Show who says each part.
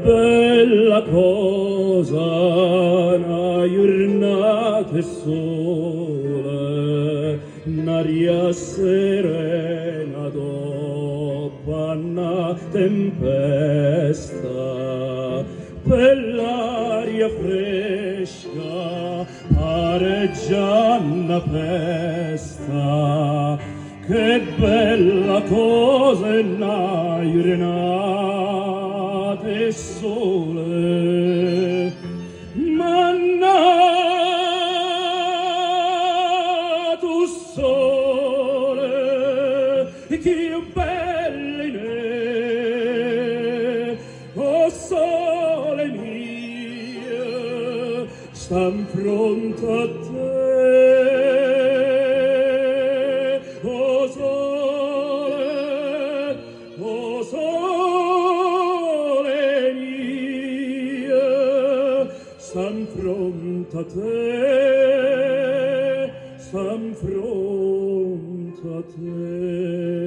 Speaker 1: Bella cosa una giornata sole, un'aria serena dopo una tempesta, bell'aria fresca pare già una festa. Che bella cosa è una giornata e sole, mannato sole, che belle, o sole mio, stan pronto a te. O sole mio, stan pronto a te, stan pronto a te.